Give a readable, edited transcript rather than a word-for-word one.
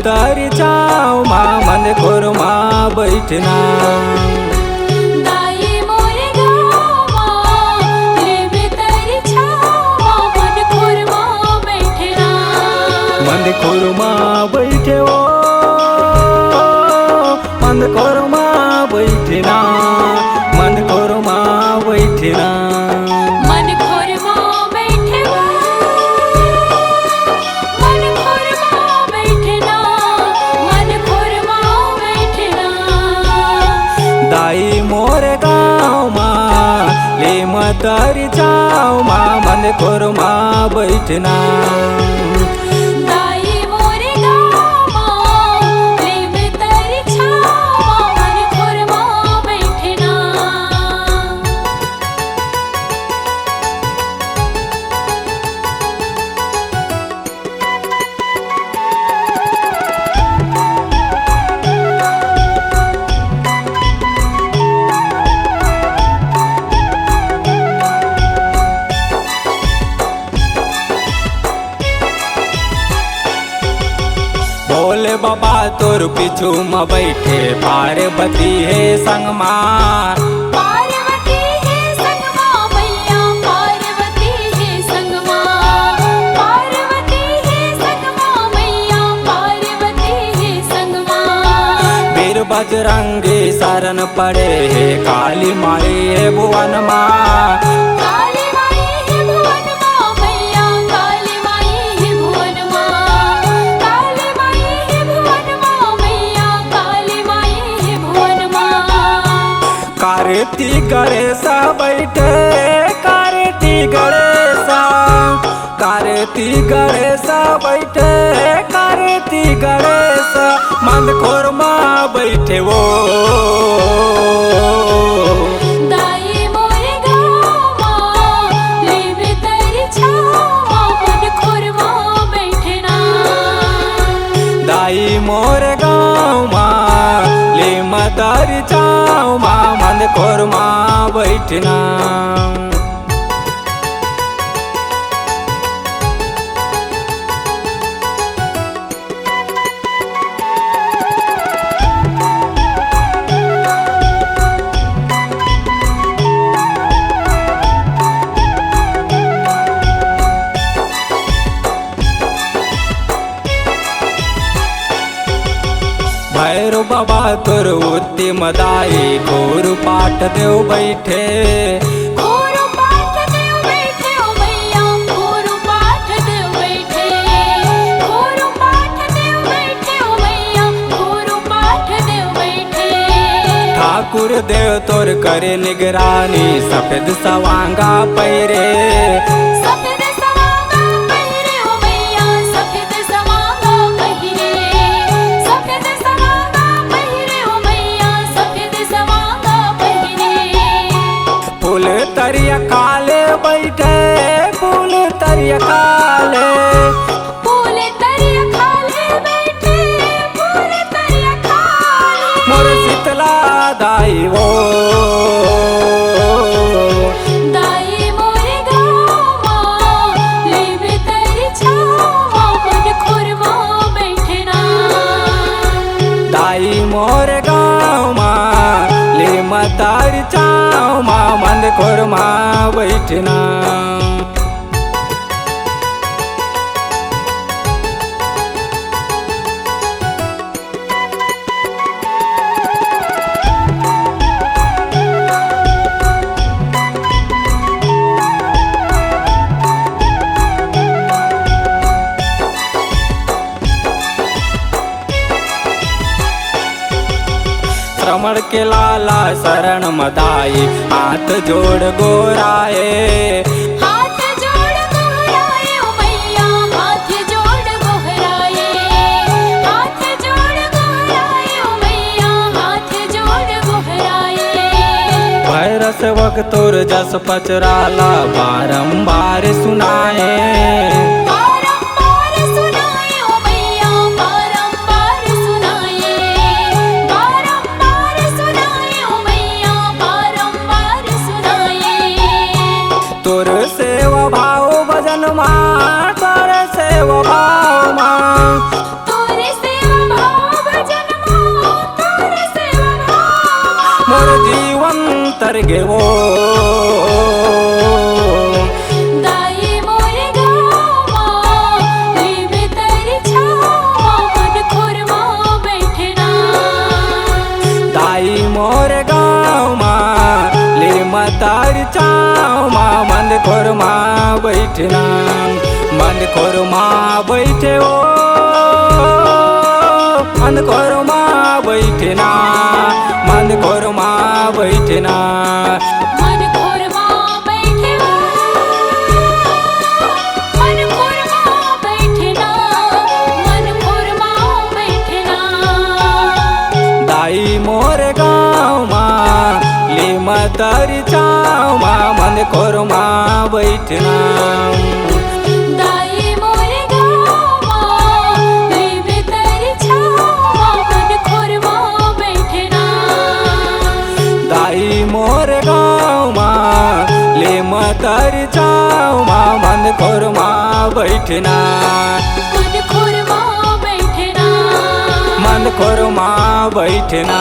तारी जाओ माँ मन खोर माँ बैठना। मन खोर माँ बैठे ओ मन खोर माँ बैठना। मन खोर माँ बैठना। मन खोर माँ बैठे मन खोर माँ बैठना। मन खोर माँ बैठना। दाई मोरे गाँव माँ ले मतारी जाओ माँ मन खोर माँ बैठना। भोले बाबा तोर पीछू में बैठे पार्वती है संग माँ। पार्वती है संग माँ मैया पार्वती है संग माँ। पार्वती है संग माँ मैया पार्वती है संग माँ। वीर बजरंगी शरण पड़े है काली माई है भुवन माँ। कार्ति गणेशा बैठे कार्ति गणेशा। कार्ति गणेशा बैठे कार्ति गणेशा। मन खोर माँ बैठे वो दाई मोरे गाँव माँ लेवे तारी छावा मन खोर माँ बैठना। दाई मोरे गाँव माँ ले मतारी जाओ माँ मन खोर माँ बैठना। भैरव बाबा तोर उत्ती मदाई घोर पाठ देव बैठे। घोर पाठ देव बैठे ओ मैया घोर पाठ देव बैठे। घोर पाठ देव बैठे ओ मैया घोर पाठ देव बैठे। ठाकुर देव तोर करे निगरानी सफेद सवांगा पैरे। सफेद सवांगा पहिरे ओ मैया सफेद सवांगा पहिरे। सफेद सवांगा पहिरे ओ मैया सफेद सवांगा पहिरे। फूल तरिया काले बैठे फूल तरिया काले। फूल तरिया खाले बैठे फूल तरिया खाले। मोर शीतला दाई वो दाई मोरे गाँव माँ लेवे तारी छावा मन खोर माँ बैठना। दाई मोर गाँव माँ ले मतारी जाओ माँ मन खोर माँ बैठना। श्रमण के लाला शरण मदाई हाथ जोड़ गोराए। हाथ जोड़ गोहराए ओ मैया हाथ जोड़ गोहराए। हाथ जोड़ गोहराए ओ मैया हाथ जोड़ गोहराए। भैरस वक्त तोर जस पचराला बारंबार सुनाए। बारंबार सुनाए ओ मैया बारंबार सुनाए। बारंबार सुनाए ओ मैया बारंबार सुनाए। तोर सेवा भाव भजन माँ तोर सेवा भाव माँ। तोरे सेवा मोर जीवन तर गेवो दाई मोरे गावा लेवे तेरी छावा मन खोरमा बैठना दाई मोर गाँव माँ ले मतारी चाव माँ मन खोरमा बैठना मन खोरमा बैठे ओ मन खोरमा बैठना मन खोरमा बैठना मन खोरमा बैठना मन खोरमा बैठना मन खोरमा बैठना दाई मोर गाँव माँ ले मतारी चाव माँ मन खोरमा बैठना दाई मोरे गावा लेवे तेरी छावा मन खोरमा बैठना दाई मोर गाँव माँ ले मतारी चाव माँ मन खोरमा बैठना मन खोरमा बैठना मन खोरमा बैठना